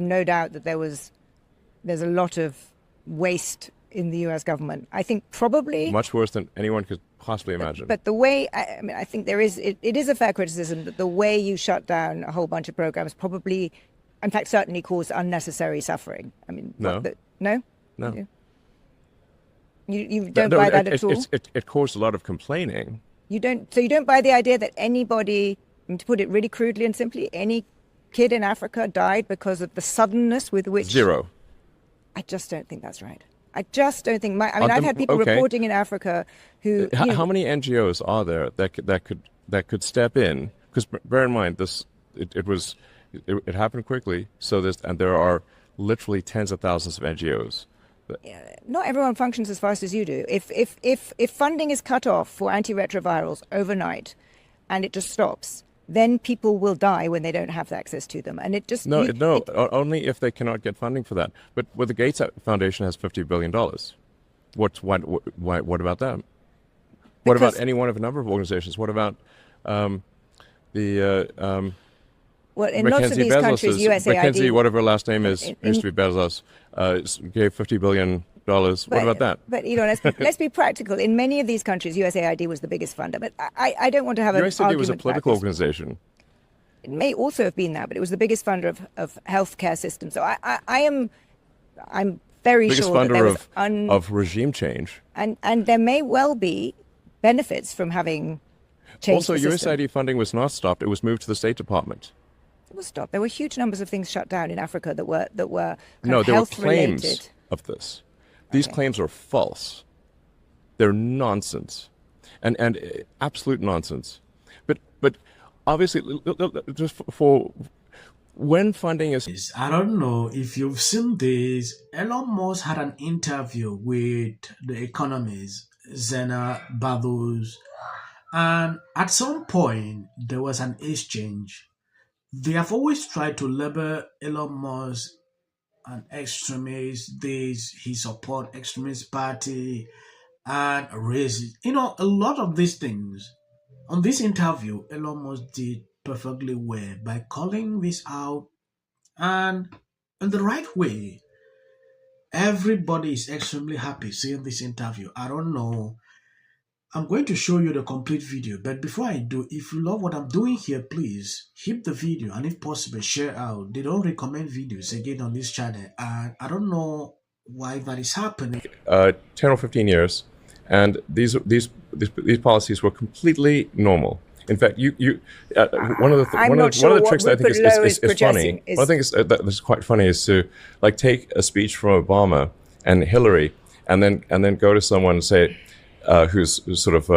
no doubt that there's a lot of waste in the US government. I think probably much worse than anyone could possibly imagine. But the way, I mean, I think it is a fair criticism that the way you shut down a whole bunch of programs probably, in fact, certainly caused unnecessary suffering. I mean, no. No? No. You don't buy that at all? It caused a lot of complaining. You don't buy the idea that anybody, to put it really crudely and simply, any kid in Africa died because of the suddenness with which... Zero. I just don't think that's right. I just don't think... I've had people reporting in Africa who... How many NGOs are there that could step in? Because bear in mind, it happened quickly. And there are literally tens of thousands of NGOs. Not everyone functions as fast as you do. If funding is cut off for antiretrovirals overnight, and it just stops, then people will die when they don't have access to them. And it just only if they cannot get funding for that. But the Gates Foundation has $50 billion. What about them? What about any one of a number of organizations? What about well, in lots of these countries, USAID... Mackenzie, whatever her last name is, used to be Bezos, gave $50 billion. What about that? But, Elon, let's be practical. In many of these countries, USAID was the biggest funder. But I don't want to have an argument. USAID was a political organization. It may also have been that, but it was the biggest funder of healthcare systems. So I'm very biggest sure that there was funder of regime change. And there may well be benefits from having changed the system. USAID funding was not stopped. It was moved to the State Department. It was stopped. There were huge numbers of things shut down in Africa that were there were health claims related. Of this. These claims are false. They're nonsense, and absolute nonsense. But obviously, just for when funding is... I don't know if you've seen this. Elon Musk had an interview with the economist Zena Barros, and at some point there was an exchange. They have always tried to label Elon Musk an extremist, he support extremist party and racist. A lot of these things. On this interview, Elon Musk did perfectly well by calling this out and in the right way. Everybody is extremely happy seeing this interview. I don't know. I'm going to show you the complete video, but before I do, if you love what I'm doing here, please hit the video and if possible share out. They don't recommend videos again on this channel, and I don't know why that is happening. 10 or 15 years, and these policies were completely normal. In fact, one of the tricks that I think is funny. One thing that's quite funny is to take a speech from Obama and Hillary, and then go to someone and say, who's sort of,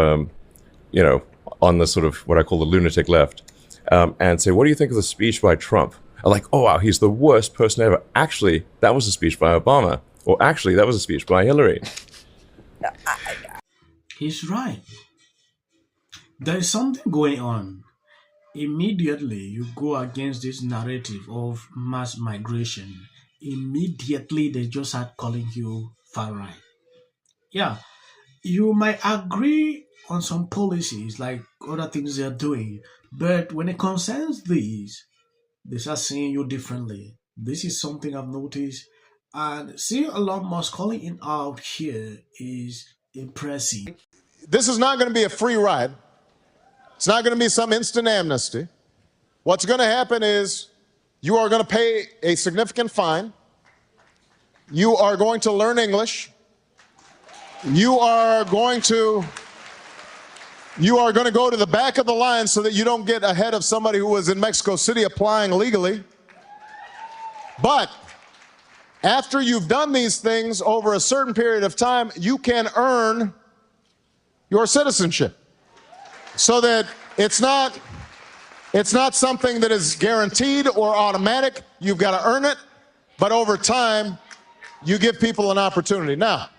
on the sort of what I call the lunatic left, and say, what do you think of the speech by Trump? I'm like, oh, wow, he's the worst person ever. Actually, that was a speech by Obama. Or actually, that was a speech by Hillary. He's right. There is something going on. Immediately, you go against this narrative of mass migration. Immediately, they just start calling you far right. Yeah. You might agree on some policies, like other things they're doing, but when it concerns these, they start seeing you differently. This is something I've noticed, and seeing Elon Musk calling it out here is impressive. This is not going to be a free ride. It's not going to be some instant amnesty. What's going to happen is you are going to pay a significant fine. You are going to learn English. You are going to go to the back of the line so that you don't get ahead of somebody who was in Mexico City applying legally. But after you've done these things over a certain period of time, you can earn your citizenship, so that it's not something that is guaranteed or automatic. You've got to earn it, but over time, you give people an opportunity. Now,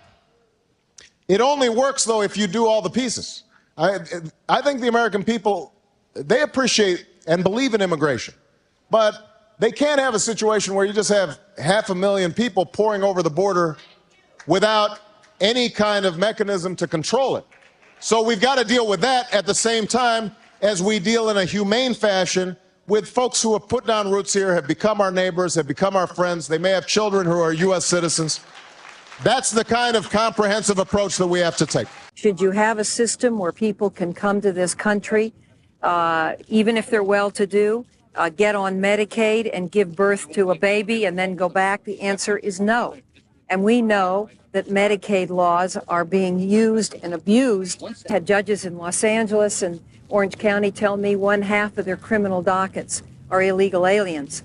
it only works, though, if you do all the pieces. I think the American people, they appreciate and believe in immigration, but they can't have a situation where you just have 500,000 people pouring over the border without any kind of mechanism to control it. So we've got to deal with that at the same time as we deal in a humane fashion with folks who have put down roots here, have become our neighbors, have become our friends. They may have children who are U.S. citizens. That's the kind of comprehensive approach that we have to take. Should you have a system where people can come to this country, even if they're well-to-do, get on Medicaid and give birth to a baby and then go back? The answer is no. And we know that Medicaid laws are being used and abused. Had judges in Los Angeles and Orange County tell me 1/2 of their criminal dockets are illegal aliens.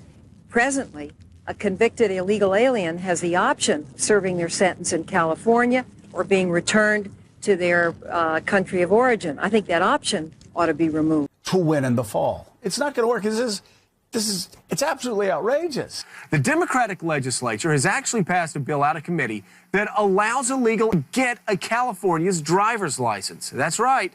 Presently, a convicted illegal alien has the option of serving their sentence in California or being returned to their country of origin. I think that option ought to be removed. To win in the fall. It's not going to work. It's absolutely outrageous. The Democratic legislature has actually passed a bill out of committee that allows illegal to get a California's driver's license. That's right.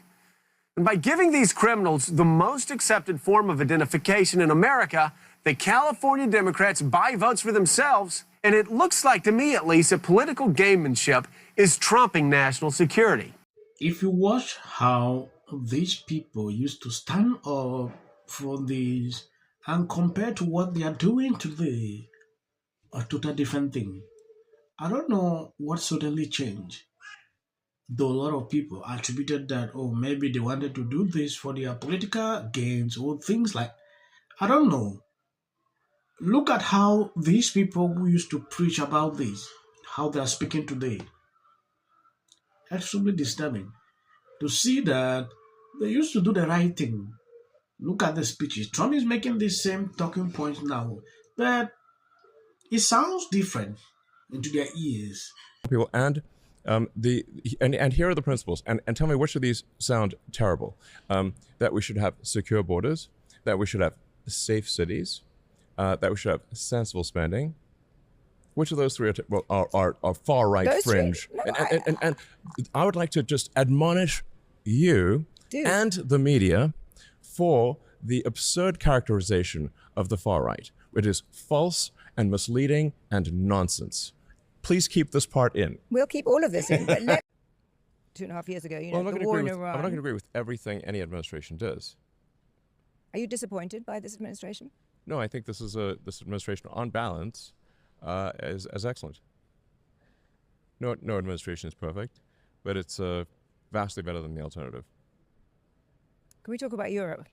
And by giving these criminals the most accepted form of identification in America, the California Democrats buy votes for themselves, and it looks like, to me at least, that political gamemanship is trumping national security. If you watch how these people used to stand up for this and compare to what they are doing today, a total different thing. I don't know what suddenly changed. Though a lot of people attributed that, oh, maybe they wanted to do this for their political gains or things like, I don't know. Look at how these people who used to preach about this, how they are speaking today. Extremely disturbing to see that they used to do the right thing. Look at the speeches. Trump is making the same talking points now, but it sounds different into their ears. People and here are the principles. And tell me which of these sound terrible. That we should have secure borders, that we should have safe cities, that we should have sensible spending. Which of those three are far right fringe? And I would like to just admonish you and the media for the absurd characterization of the far right. It is false and misleading and nonsense. Please keep this part in. We'll keep all of this in. But 2.5 years ago, the war in Iran. I'm not going to agree with everything any administration does. Are you disappointed by this administration? No, I think this administration, on balance, is excellent. No administration is perfect, but it's vastly better than the alternative. Can we talk about Europe?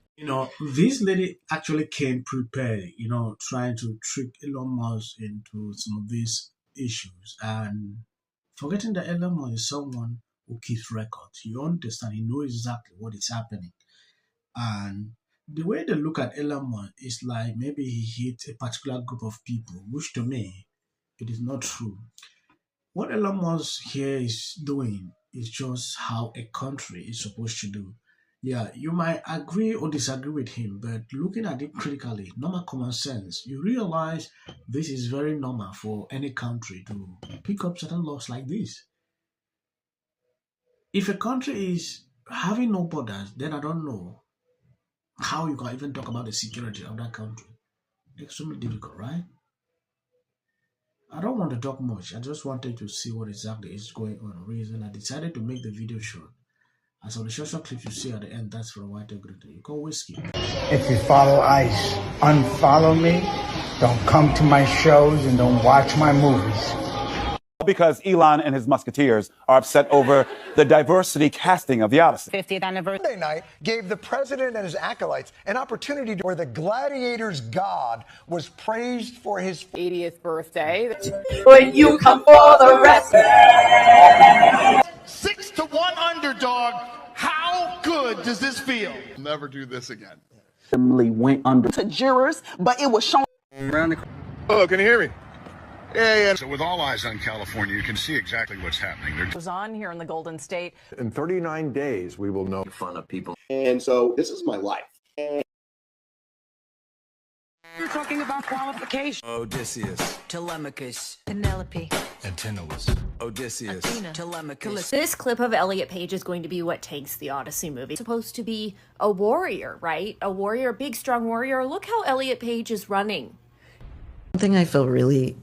This lady actually came prepared, trying to trick Elon Musk into some of these issues and forgetting that Elon Musk is someone who keeps records. You understand, he knows exactly what is happening. And the way they look at Elon Musk is like maybe he hit a particular group of people, which to me, it is not true. What Elon Musk here is doing is just how a country is supposed to do. Yeah, you might agree or disagree with him, but looking at it critically, normal common sense, you realize this is very normal for any country to pick up certain laws like this. If a country is having no borders, then I don't know how you can even talk about the security of that country. Extremely difficult, right? I don't want to talk much. I just wanted to see what exactly is going on. Reason I decided to make the video short. As on the short clip you see at the end, that's for a white integrity. You can always skip. If you follow ICE, unfollow me. Don't come to my shows and don't watch my movies. Because Elon and his musketeers are upset over the diversity casting of the Odyssey. 50th anniversary. Monday night gave the president and his acolytes an opportunity where the gladiator's god was praised for his 80th birthday. When you come for the rest. 6-1 underdog. How good does this feel? Never do this again. Went under to jurors, but it was shown. Hello, can you hear me? Yeah. So with all eyes on California, you can see exactly what's happening. It goes on here in the Golden State. In 39 days, we will know. Fun of people. And so this is my life. You're talking about qualification. Odysseus. Telemachus. Penelope. Antinous. Odysseus. Athena. Telemachus. This clip of Elliot Page is going to be what tanks the Odyssey movie. It's supposed to be a warrior, right? A warrior, a big, strong warrior. Look how Elliot Page is running. One thing I feel really